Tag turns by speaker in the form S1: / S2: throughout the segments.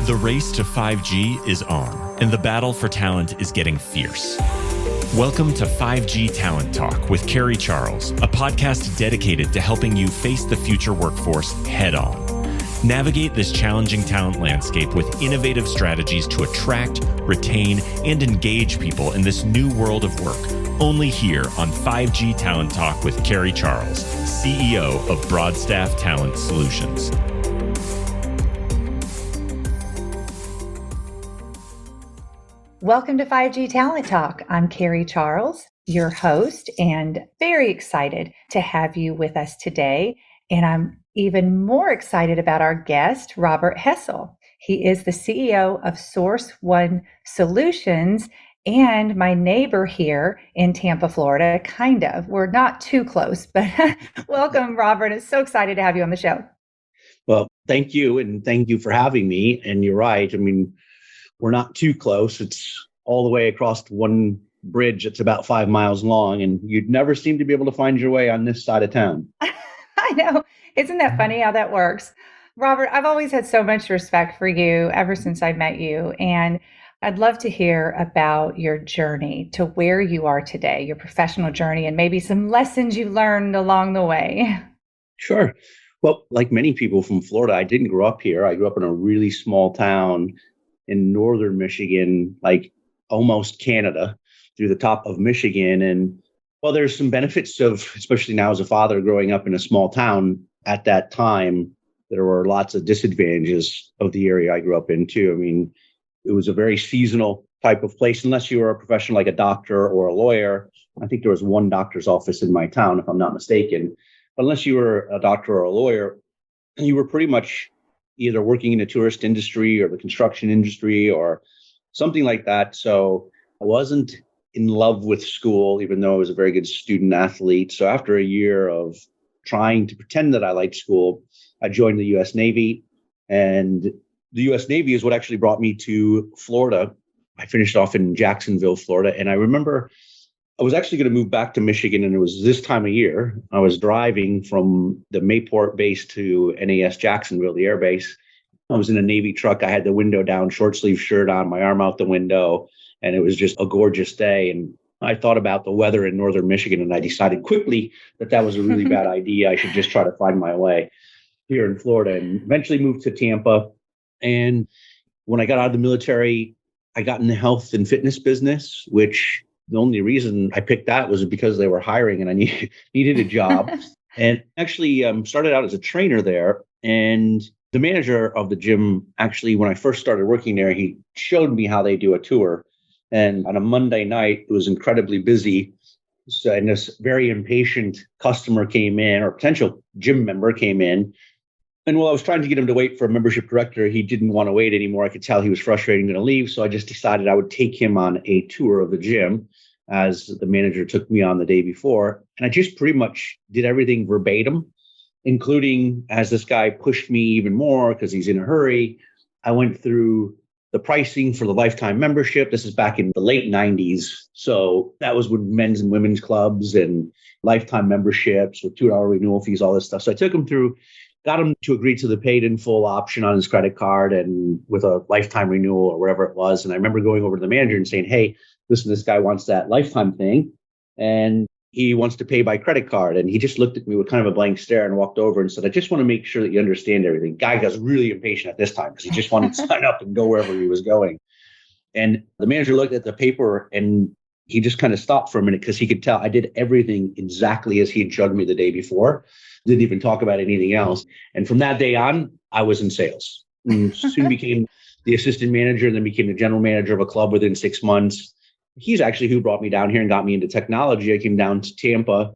S1: The race to 5G is on, and the battle for talent is getting fierce. Welcome to 5G Talent Talk with Carrie Charles, a podcast dedicated to helping you face the future workforce head on. Navigate this challenging talent landscape with innovative strategies to attract, retain, and engage people in this new world of work. Only here on 5G Talent Talk with Carrie Charles, CEO of Broadstaff Talent Solutions.
S2: Welcome to 5G Talent Talk. I'm Carrie Charles, your host, and very excited to have you with us today. And I'm even more excited about our guest, Robert Hessel. He is the CEO of Source One Solutions and my neighbor here in Tampa, Florida, kind of. We're not too close, but welcome, Robert. It's so excited to have you on the show.
S3: Well, thank you. And thank you for having me. And you're right. I mean, we're not too close. It's all the way across one bridge that's about 5 miles long, and you'd never seem to be able to find your way on this side of town.
S2: I know. Isn't that funny how that works? Robert, I've always had so much respect for you ever since I met you, and I'd love to hear about your journey to where you are today, your professional journey, and maybe some lessons you learned along the way.
S3: Sure. Well, like many people from Florida, I didn't grow up here. I grew up in a really small town in northern Michigan, like almost Canada, through the top of Michigan. And well, there's some benefits of, especially now as a father growing up in a small town at that time, there were lots of disadvantages of the area I grew up in too. I mean, it was a very seasonal type of place, unless you were a professional like a doctor or a lawyer. I think there was one doctor's office in my town, if I'm not mistaken. But unless you were a doctor or a lawyer, you were pretty much either working in the tourist industry or the construction industry or something like that. So I wasn't in love with school, even though I was a very good student athlete. So after a year of trying to pretend that I liked school, I joined the U.S. Navy. And the U.S. Navy is what actually brought me to Florida. I finished off in Jacksonville, Florida. And I remember I was actually going to move back to Michigan, and it was this time of year. I was driving from the Mayport base to NAS Jacksonville, the air base. I was in a Navy truck. I had the window down, short sleeve shirt on, my arm out the window, and it was just a gorgeous day. And I thought about the weather in northern Michigan, and I decided quickly that that was a really bad idea. I should just try to find my way here in Florida, and eventually moved to Tampa. And when I got out of the military, I got in the health and fitness business, which the only reason I picked that was because they were hiring and I needed a job. And actually started out as a trainer there. And the manager of the gym, actually, when I first started working there, he showed me how they do a tour. And on a Monday night, it was incredibly busy. So, and this very impatient customer came in, or potential gym member came in. And while I was trying to get him to wait for a membership director, he didn't want to wait anymore. I could tell he was frustrated and going to leave. So I just decided I would take him on a tour of the gym, as the manager took me on the day before. And I just pretty much did everything verbatim, including as this guy pushed me even more because he's in a hurry. I went through the pricing for the lifetime membership. This is back in the late 90s. So that was with men's and women's clubs and lifetime memberships with $2 renewal fees, all this stuff. So I took him through, got him to agree to the paid in full option on his credit card and with a lifetime renewal or whatever it was. And I remember going over to the manager and saying, hey, listen, this guy wants that lifetime thing and he wants to pay by credit card. And he just looked at me with kind of a blank stare and walked over and said, I just want to make sure that you understand everything. Guy was really impatient at this time because he just wanted to sign up and go wherever he was going. And the manager looked at the paper and he just kind of stopped for a minute because he could tell I did everything exactly as he had showed me the day before. Didn't even talk about anything else. And from that day on, I was in sales. And soon became the assistant manager and then became the general manager of a club within 6 months. He's actually who brought me down here and got me into technology. I came down to Tampa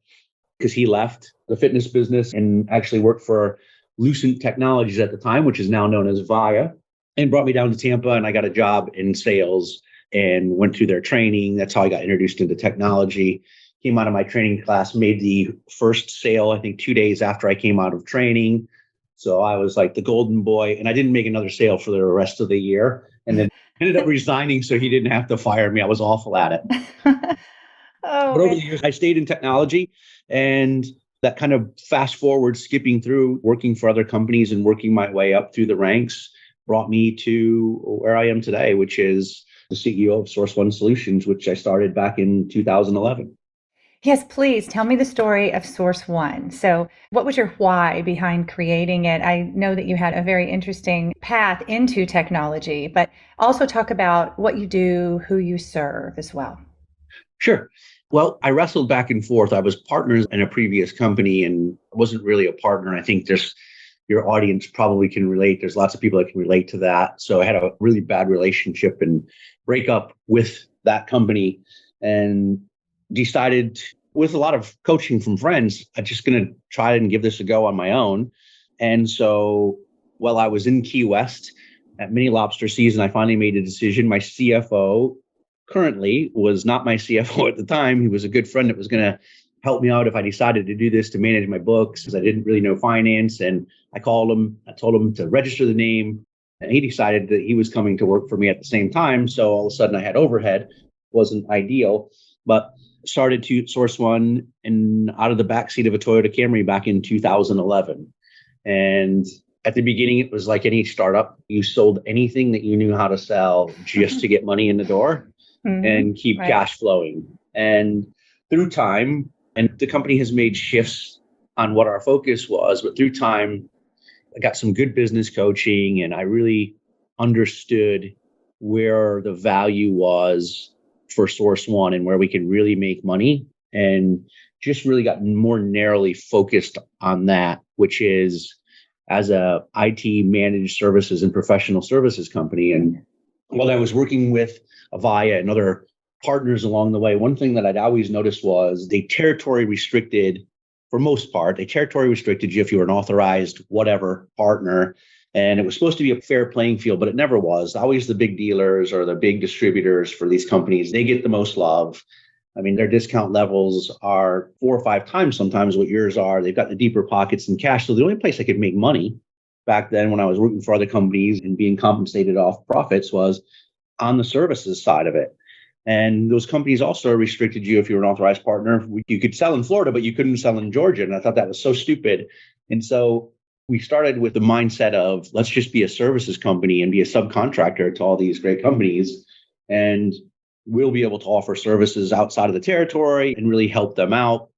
S3: because he left the fitness business and actually worked for Lucent Technologies at the time, which is now known as Via, and brought me down to Tampa. And I got a job in sales and went through their training. That's how I got introduced into technology. Came out of my training class, made the first sale, I think 2 days after I came out of training. So I was like the golden boy, and I didn't make another sale for the rest of the year. And then ended up resigning so he didn't have to fire me. I was awful at it. But over the years, I stayed in technology, and that kind of fast forward, skipping through, working for other companies and working my way up through the ranks. brought me to where I am today, which is the CEO of Source One Solutions, which I started back in 2011.
S2: Yes, please tell me the story of Source One. So, what was your why behind creating it? I know that you had a very interesting path into technology, but also talk about what you do, who you serve as well.
S3: Sure. Well, I wrestled back and forth. I was partners in a previous company and wasn't really a partner. I think your audience probably can relate. There's lots of people that can relate to that. So I had a really bad relationship and breakup with that company and decided with a lot of coaching from friends, I'm just going to try and give this a go on my own. And so while I was in Key West at mini lobster season, I finally made a decision. My CFO currently was not my CFO at the time. He was a good friend that was going to help me out if I decided to do this to manage my books because I didn't really know finance. And I called him, I told him to register the name, and he decided that he was coming to work for me at the same time. So all of a sudden I had overhead. Wasn't ideal, but started to Source One and out of the backseat of a Toyota Camry back in 2011. And at the beginning, it was like any startup. You sold anything that you knew how to sell just to get money in the door and keep cash flowing. And through time, and the company has made shifts on what our focus was, but through time, I got some good business coaching and I really understood where the value was for Source One and where we could really make money, and just really got more narrowly focused on that, which is as a IT managed services and professional services company. And while I was working with Avaya and other partners along the way, one thing that I'd always noticed was they territory restricted, for most part, they territory restricted you if you were an authorized whatever partner. And it was supposed to be a fair playing field, but it never was. Always the big dealers or the big distributors for these companies, they get the most love. I mean, their discount levels are 4 or 5 times sometimes what yours are. They've got the deeper pockets and cash. So the only place I could make money back then when I was working for other companies and being compensated off profits was on the services side of it. And those companies also restricted you if you were an authorized partner. You could sell in Florida, but you couldn't sell in Georgia. And I thought that was so stupid. And so we started with the mindset of let's just be a services company and be a subcontractor to all these great companies. And we'll be able to offer services outside of the territory and really help them out.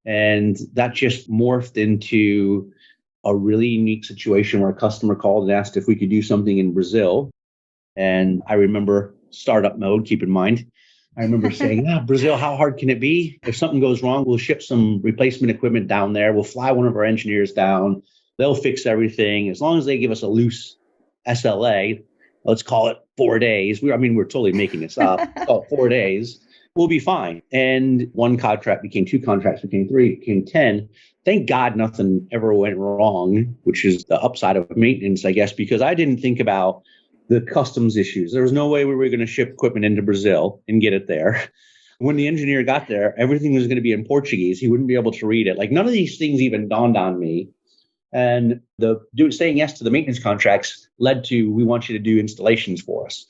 S3: And that just morphed into a really unique situation where a customer called and asked if we could do something in Brazil. And I remember startup mode, keep in mind. I remember saying, Brazil, how hard can it be? If something goes wrong, we'll ship some replacement equipment down there. We'll fly one of our engineers down. They'll fix everything. As long as they give us a loose SLA, let's call it 4 days. We're totally making this up. Call it 4 days. We'll be fine. And one contract became 2 contracts, became 3, became 10. Thank God nothing ever went wrong, which is the upside of maintenance, I guess, because I didn't think about the customs issues. There was no way we were going to ship equipment into Brazil and get it there. When the engineer got there, everything was going to be in Portuguese. He wouldn't be able to read it. Like none of these things even dawned on me. And saying yes to the maintenance contracts led to, we want you to do installations for us.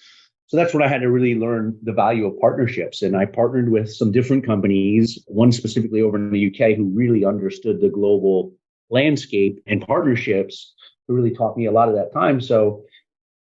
S3: So that's when I had to really learn the value of partnerships. And I partnered with some different companies, one specifically over in the UK, who really understood the global landscape and partnerships, who really taught me a lot of that time. So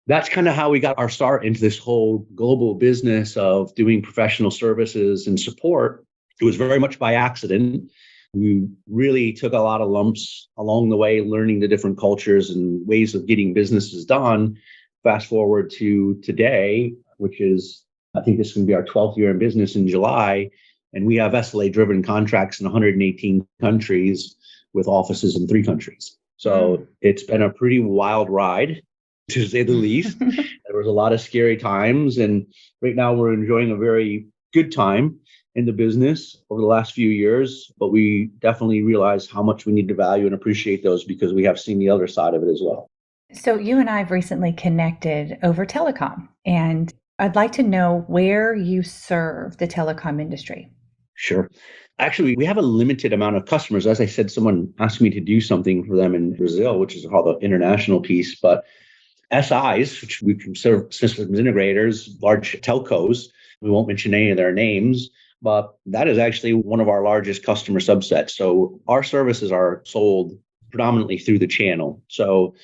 S3: that's kind of how we got our start into this whole global business of doing professional services and support. It was very much by accident. We really took a lot of lumps along the way, learning the different cultures and ways of getting businesses done. Fast forward to today, which is, I think this is going to be our 12th year in business in July. And we have SLA-driven contracts in 118 countries with offices in 3 countries. So it's been a pretty wild ride, to say the least. There was a lot of scary times. And right now we're enjoying a very good time in the business over the last few years. But we definitely realize how much we need to value and appreciate those because we have seen the other side of it as well.
S2: So you and I have recently connected over telecom, and I'd like to know where you serve the telecom industry.
S3: Sure. Actually, we have a limited amount of customers. As I said, someone asked me to do something for them in Brazil, which is called the international piece. But SIs, which we consider systems integrators, large telcos, we won't mention any of their names, but that is actually one of our largest customer subsets. So our services are sold predominantly through the channel. So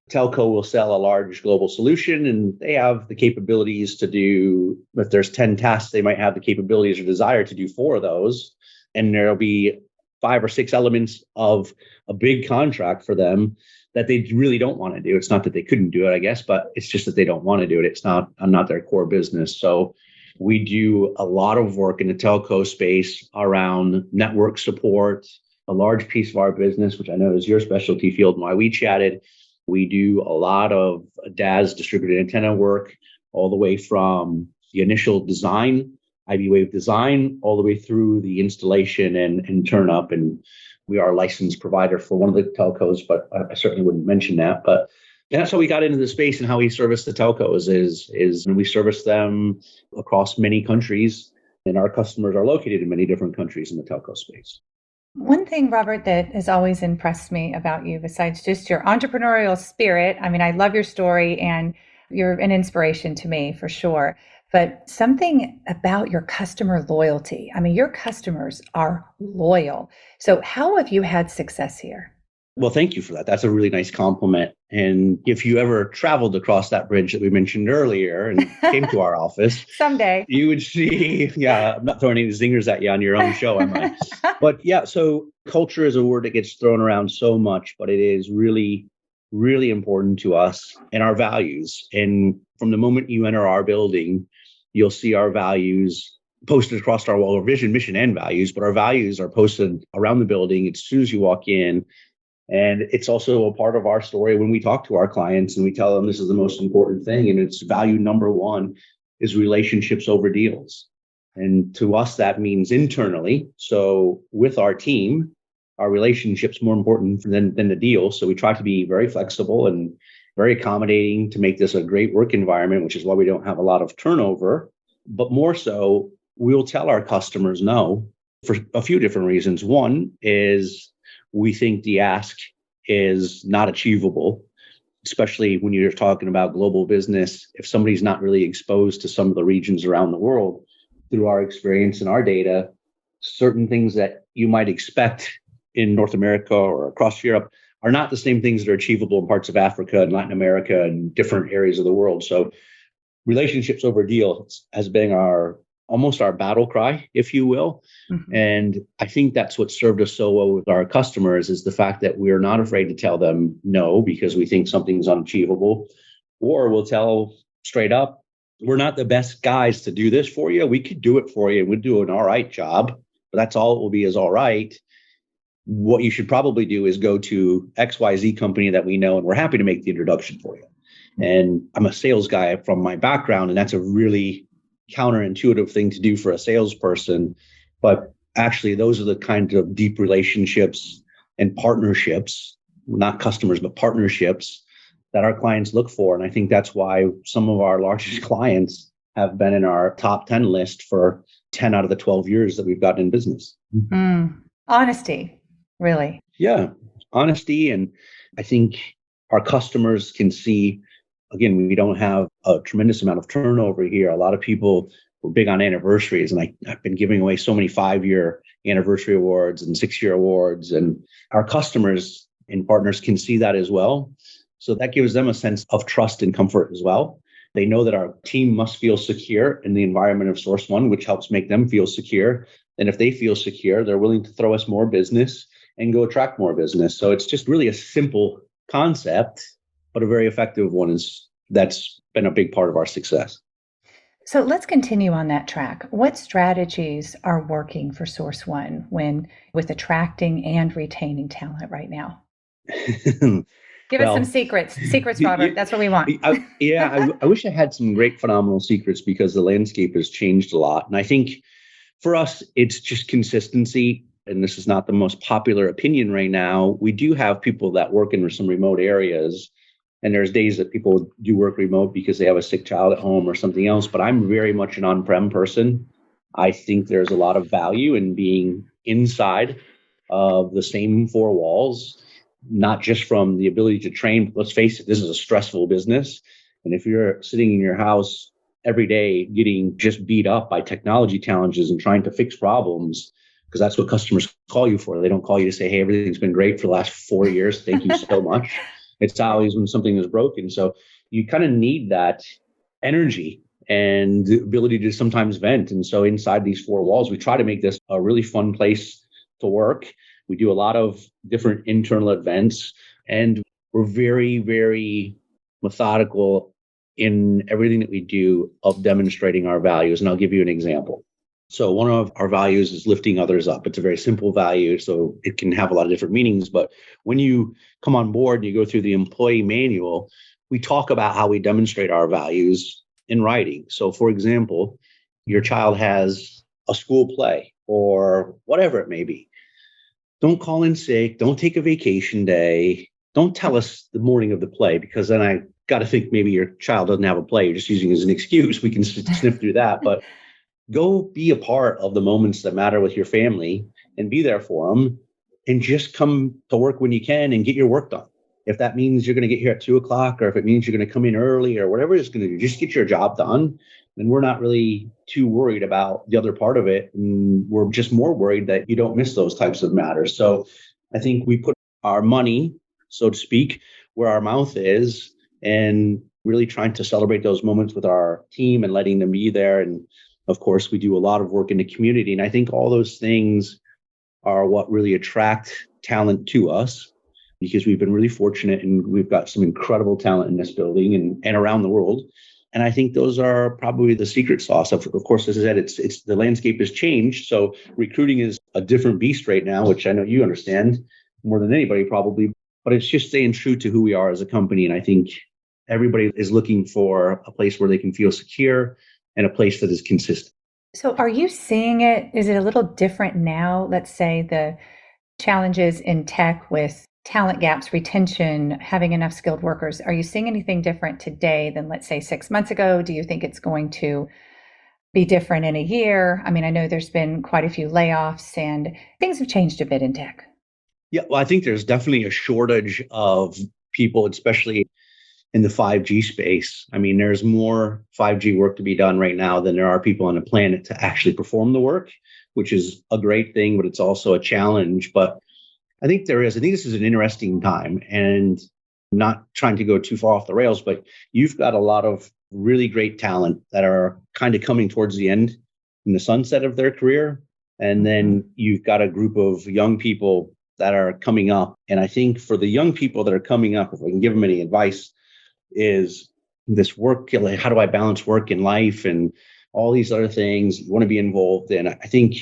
S3: telco will sell a large global solution and they have the capabilities to do, if there's 10 tasks, they might have the capabilities or desire to do 4 of those. And there'll be 5 or 6 elements of a big contract for them that they really don't want to do. It's not that they couldn't do it, I guess, but it's just that they don't want to do it. It's not their core business. So we do a lot of work in the telco space around network support. A large piece of our business, which I know is your specialty field and why we chatted, we do a lot of DAS, distributed antenna work, all the way from the initial design, IV wave design, all the way through the installation and turn up. And we are a licensed provider for one of the telcos, but I certainly wouldn't mention that. But that's how we got into the space and how we service the telcos is we service them across many countries, and our customers are located in many different countries in the telco space.
S2: One thing, Robert, that has always impressed me about you, besides just your entrepreneurial spirit, I mean, I love your story and you're an inspiration to me for sure, but something about your customer loyalty. I mean, your customers are loyal. So how have you had success here?
S3: Well, thank you for that. That's a really nice compliment. And if you ever traveled across that bridge that we mentioned earlier and came to our office,
S2: someday
S3: you would see, I'm not throwing any zingers at you on your own show, am I? But yeah, so culture is a word that gets thrown around so much, but it is really, really important to us and our values. And from the moment you enter our building, you'll see our values posted across our wall, vision, mission, and values, but our values are posted around the building as soon as you walk in. And it's also a part of our story when we talk to our clients and we tell them this is the most important thing. And it's value number 1 is relationships over deals. And to us, that means internally. So with our team, our relationship's more important than the deal. So we try to be very flexible and very accommodating to make this a great work environment, which is why we don't have a lot of turnover. But more so, we'll tell our customers no for a few different reasons. One is we think the ask is not achievable, especially when you're talking about global business. If somebody's not really exposed to some of the regions around the world, through our experience and our data, certain things that you might expect in North America or across Europe are not the same things that are achievable in parts of Africa and Latin America and different areas of the world. So relationships over deals has been almost our battle cry, if you will. Mm-hmm. And I think that's what served us so well with our customers is the fact that we're not afraid to tell them no because we think something's unachievable, or we'll tell straight up, we're not the best guys to do this for you. We could do it for you and we'd do an all right job, but that's all it will be is all right. What you should probably do is go to XYZ company that we know, and we're happy to make the introduction for you. And I'm a sales guy from my background, and that's a really counterintuitive thing to do for a salesperson. But actually, those are the kinds of deep relationships and partnerships, not customers, but partnerships that our clients look for. And I think that's why some of our largest clients have been in our top 10 list for 10 out of the 12 years that we've gotten in business.
S2: Honesty, really.
S3: Yeah, honesty. And I think our customers can see, again, we don't have a tremendous amount of turnover here. A lot of people were big on anniversaries, and I've been giving away so many 5-year anniversary awards and 6-year awards. And our customers and partners can see that as well. So that gives them a sense of trust and comfort as well. They know that our team must feel secure in the environment of Source One, which helps make them feel secure. And if they feel secure, they're willing to throw us more business and go attract more business. So it's just really a simple concept, but a very effective one that's been a big part of our success.
S2: So let's continue on that track. What strategies are working for Source One with attracting and retaining talent right now? Give us some secrets, Robert. That's what we want.
S3: I wish I had some great, phenomenal secrets because the landscape has changed a lot. And I think for us, it's just consistency. And this is not the most popular opinion right now. We do have people that work in some remote areas. And there's days that people do work remote because they have a sick child at home or something else. But I'm very much an on-prem person. I think there's a lot of value in being inside of the same 4 walls, not just from the ability to train. Let's face it, this is a stressful business. And if you're sitting in your house every day getting just beat up by technology challenges and trying to fix problems, because that's what customers call you for. They don't call you to say, hey, everything's been great for the last 4 years. Thank you so much. It's always when something is broken. So you kind of need that energy and the ability to sometimes vent. And so inside these four walls, we try to make this a really fun place to work. We do a lot of different internal events, and we're very, very methodical in everything that we do of demonstrating our values. And I'll give you an example. So one of our values is lifting others up. It's a very simple value, so it can have a lot of different meanings. But when you come on board and you go through the employee manual, we talk about how we demonstrate our values in writing. So for example, your child has a school play or whatever it may be. Don't call in sick. Don't take a vacation day. Don't tell us the morning of the play, because then I got to think maybe your child doesn't have a play. You're just using it as an excuse. We can sniff through that. But go be a part of the moments that matter with your family and be there for them, and just come to work when you can and get your work done. If that means you're going to get here at 2:00, or if it means you're going to come in early, or whatever it's going to do, just get your job done. And we're not really too worried about the other part of it. And we're just more worried that you don't miss those types of matters. So I think we put our money, so to speak, where our mouth is, and really trying to celebrate those moments with our team and letting them be there. And of course, we do a lot of work in the community. And I think all those things are what really attract talent to us, because we've been really fortunate and we've got some incredible talent in this building and around the world. And I think those are probably the secret sauce. Of course, as I said, it's the landscape has changed. So recruiting is a different beast right now, which I know you understand more than anybody probably. But it's just staying true to who we are as a company. And I think everybody is looking for a place where they can feel secure and a place that is consistent.
S2: So are you seeing it? Is it a little different now? Let's say the challenges in tech with talent gaps, retention, having enough skilled workers. Are you seeing anything different today than, let's say, 6 months ago? Do you think it's going to be different in a year? I mean, I know there's been quite a few layoffs and things have changed a bit in tech.
S3: Yeah, well, I think there's definitely a shortage of people, especially in the 5G space. I mean, there's more 5G work to be done right now than there are people on the planet to actually perform the work, which is a great thing, but it's also a challenge. But I think this is an interesting time, and not trying to go too far off the rails, but you've got a lot of really great talent that are kind of coming towards the end in the sunset of their career. And then you've got a group of young people that are coming up. And I think for the young people that are coming up, if I can give them any advice, is this work, like, how do I balance work and life and all these other things you want to be involved in? I think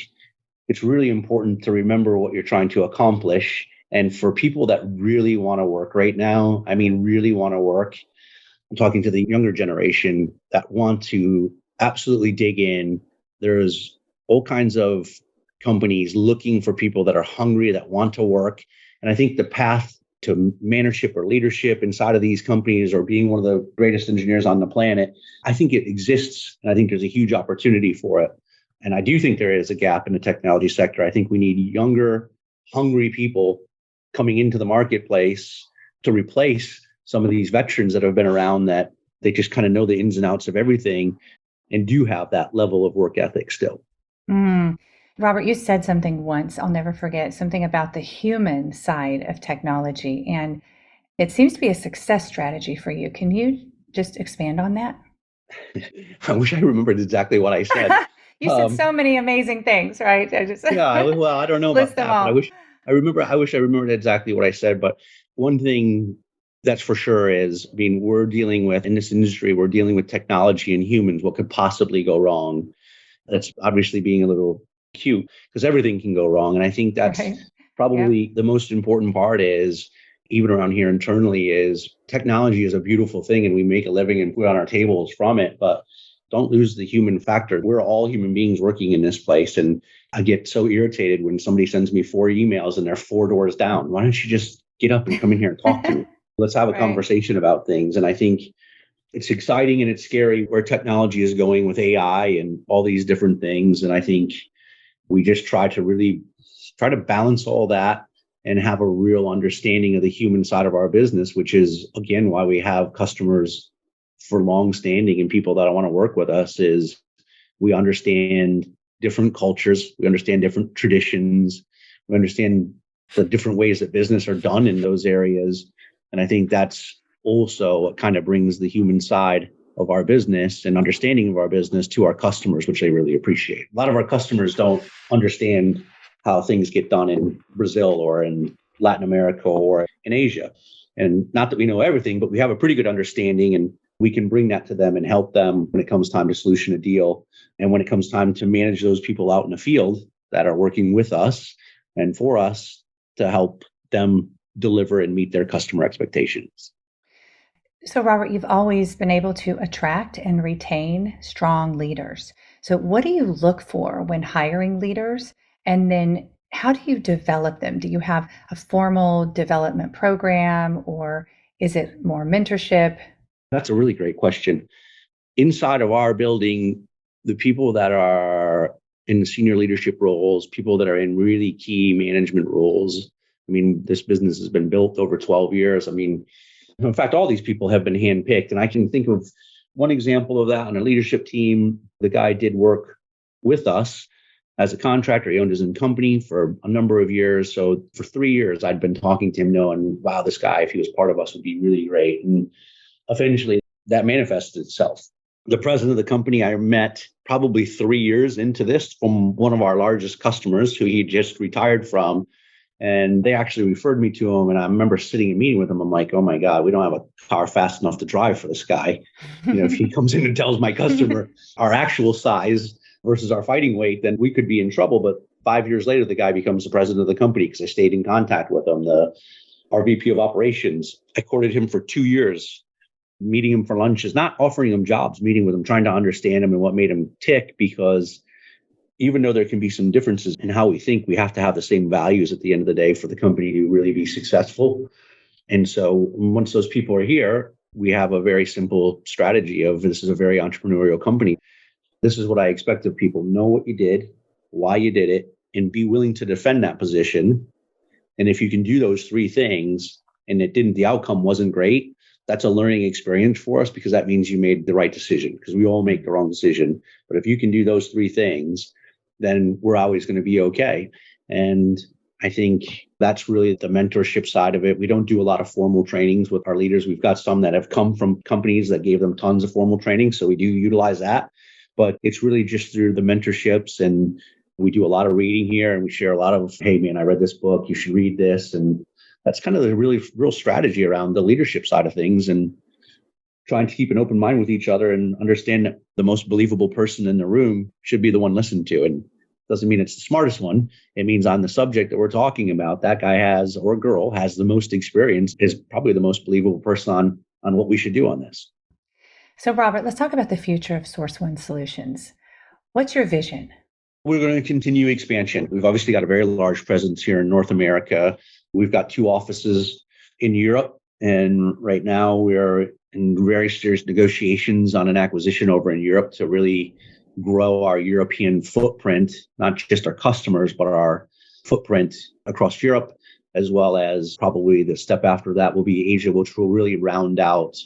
S3: it's really important to remember what you're trying to accomplish. And for people that really want to work right now, I mean, really want to work, I'm talking to the younger generation that want to absolutely dig in. There's all kinds of companies looking for people that are hungry, that want to work. And I think the path to mentorship or leadership inside of these companies, or being one of the greatest engineers on the planet, I think it exists. And I think there's a huge opportunity for it. And I do think there is a gap in the technology sector. I think we need younger, hungry people coming into the marketplace to replace some of these veterans that have been around, that they just kind of know the ins and outs of everything and do have that level of work ethic still.
S2: Robert, you said something once, I'll never forget, something about the human side of technology. And it seems to be a success strategy for you. Can you just expand on that?
S3: I wish I remembered exactly what I said.
S2: You said so many amazing things, right? I
S3: don't know about that, but I wish I remembered exactly what I said. But one thing that's for sure is, I mean, we're dealing with, in this industry, we're dealing with technology and humans. What could possibly go wrong? That's obviously being a little cute, because everything can go wrong. And I think that's probably the most important part is, even around here internally, is technology is a beautiful thing and we make a living and put on our tables from it, but don't lose the human factor. We're all human beings working in this place. And I get so irritated when somebody sends me 4 emails and they're 4 doors down. Why don't you just get up and come in here and talk to me? Let's have a conversation about things. And I think it's exciting and it's scary where technology is going with AI and all these different things. And I think we just try to balance all that and have a real understanding of the human side of our business, which is, again, why we have customers for long standing and people that want to work with us, is we understand different cultures. We understand different traditions. We understand the different ways that business are done in those areas. And I think that's also what kind of brings the human side of our business and understanding of our business to our customers, which they really appreciate. A lot of our customers don't understand how things get done in Brazil or in Latin America or in Asia. And not that we know everything, but we have a pretty good understanding, and we can bring that to them and help them when it comes time to solution a deal. And when it comes time to manage those people out in the field that are working with us and for us to help them deliver and meet their customer expectations.
S2: So, Robert, you've always been able to attract and retain strong leaders. So, what do you look for when hiring leaders? And then how do you develop them? Do you have a formal development program, or is it more mentorship?
S3: That's a really great question. Inside of our building, the people that are in senior leadership roles, people that are in really key management roles. I mean, this business has been built over 12 years. I mean, in fact, all these people have been handpicked. And I can think of one example of that on a leadership team. The guy did work with us as a contractor. He owned his own company for a number of years. So for 3 years, I'd been talking to him knowing, wow, this guy, if he was part of us, would be really great. And eventually that manifested itself. The president of the company I met probably 3 years into this from one of our largest customers who he just retired from. And they actually referred me to him. And I remember sitting in a meeting with him. I'm like, oh my God, we don't have a car fast enough to drive for this guy. If he comes in and tells my customer our actual size versus our fighting weight, then we could be in trouble. But 5 years later, the guy becomes the president of the company because I stayed in contact with him, our VP of operations. I courted him for 2 years, meeting him for lunches, not offering him jobs, meeting with him, trying to understand him and what made him tick, because even though there can be some differences in how we think, we have to have the same values at the end of the day for the company to really be successful. And so once those people are here, we have a very simple strategy of this is a very entrepreneurial company. This is what I expect of people. Know what you did, why you did it, and be willing to defend that position. And if you can do those three things and the outcome wasn't great, that's a learning experience for us, because that means you made the right decision, because we all make the wrong decision. But if you can do those three things, then we're always going to be okay. And I think that's really the mentorship side of it. We don't do a lot of formal trainings with our leaders. We've got some that have come from companies that gave them tons of formal training. So we do utilize that. But it's really just through the mentorships. And we do a lot of reading here, and we share a lot of, hey, man, I read this book. You should read this. And that's kind of the really real strategy around the leadership side of things, and trying to keep an open mind with each other and understand that the most believable person in the room should be the one listened to. And doesn't mean it's the smartest one. It means on the subject that we're talking about, that guy has, or girl has, the most experience, is probably the most believable person on what we should do on this.
S2: So, Robert, let's talk about the future of Source One Solutions. What's your vision?
S3: We're going to continue expansion. We've obviously got a very large presence here in North America. We've got 2 offices in Europe. And right now we're in very serious negotiations on an acquisition over in Europe to really grow our European footprint, not just our customers, but our footprint across Europe, as well as probably the step after that will be Asia, which will really round out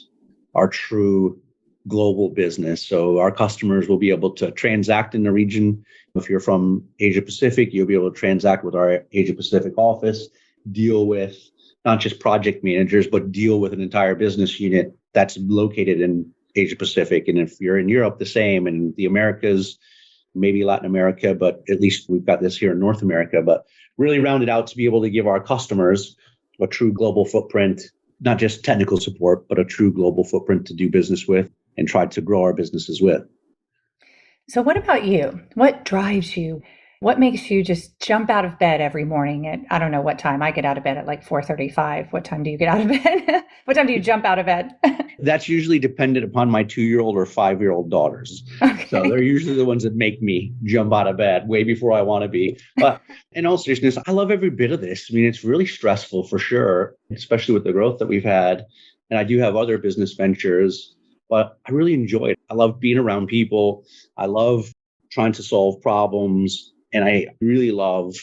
S3: our true global business. So our customers will be able to transact in the region. If you're from Asia Pacific, you'll be able to transact with our Asia Pacific office, deal with not just project managers, but deal with an entire business unit that's located in Asia Pacific. And if you're in Europe, the same, and the Americas, maybe Latin America, but at least we've got this here in North America, but really round it out to be able to give our customers a true global footprint, not just technical support, but a true global footprint to do business with and try to grow our businesses with.
S2: So what about you? What drives you? What makes you just jump out of bed every morning at, I don't know what time. I get out of bed at like 4:35. What time do you get out of bed? What time do you jump out of bed?
S3: That's usually dependent upon my 2-year-old or 5-year-old daughters. Okay. So they're usually the ones that make me jump out of bed way before I want to be. But in all seriousness, I love every bit of this. I mean, it's really stressful for sure, especially with the growth that we've had. And I do have other business ventures, but I really enjoy it. I love being around people. I love trying to solve problems. And I really love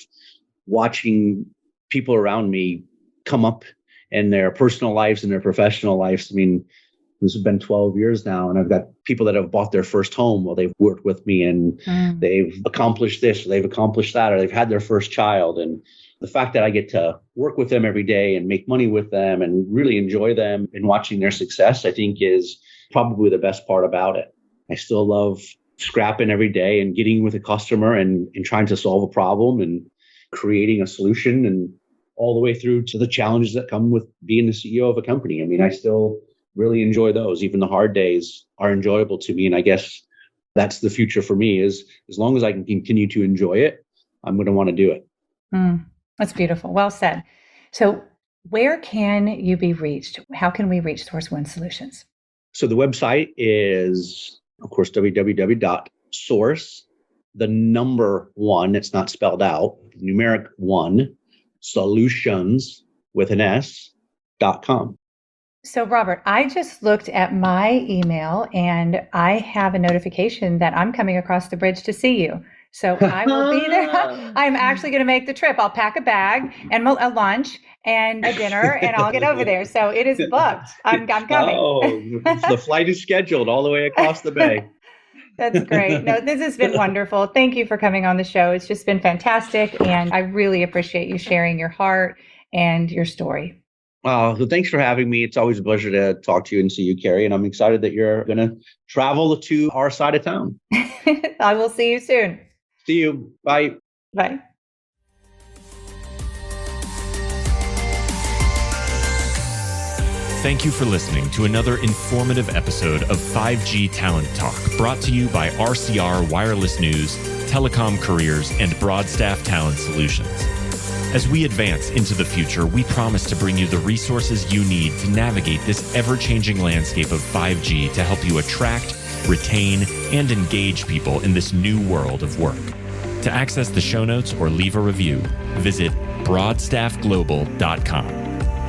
S3: watching people around me come up in their personal lives and their professional lives. I mean, this has been 12 years now, and I've got people that have bought their first home while they've worked with me, and they've accomplished this, or they've accomplished that, or they've had their first child. And the fact that I get to work with them every day and make money with them and really enjoy them and watching their success, I think is probably the best part about it. I still love scrapping every day and getting with a customer and trying to solve a problem and creating a solution, and all the way through to the challenges that come with being the CEO of a company. I mean, I still really enjoy those. Even the hard days are enjoyable to me. And I guess that's the future for me, is as long as I can continue to enjoy it, I'm going to want to do it.
S2: That's beautiful. Well said. So where can you be reached? How can we reach Source One Solutions?
S3: So the website is, of course, www.source, the number one, it's not spelled out, numeric one, solutions with an S.com.
S2: So Robert, I just looked at my email and I have a notification that I'm coming across the bridge to see you. So I will be there. I'm actually going to make the trip. I'll pack a bag and a lunch and a dinner, and I'll get over there. So it is booked. I'm coming.
S3: Oh, the flight is scheduled all the way across the bay.
S2: That's great. No, this has been wonderful. Thank you for coming on the show. It's just been fantastic. And I really appreciate you sharing your heart and your story.
S3: So thanks for having me. It's always a pleasure to talk to you and see you, Carrie. And I'm excited that you're going to travel to our side of town.
S2: I will see you soon.
S3: See you. Bye.
S2: Bye.
S1: Thank you for listening to another informative episode of 5G Talent Talk, brought to you by RCR Wireless News, Telecom Careers, and Broadstaff Talent Solutions. As we advance into the future, we promise to bring you the resources you need to navigate this ever-changing landscape of 5G to help you attract, retain, and engage people in this new world of work. To access the show notes or leave a review, visit broadstaffglobal.com.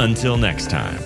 S1: Until next time.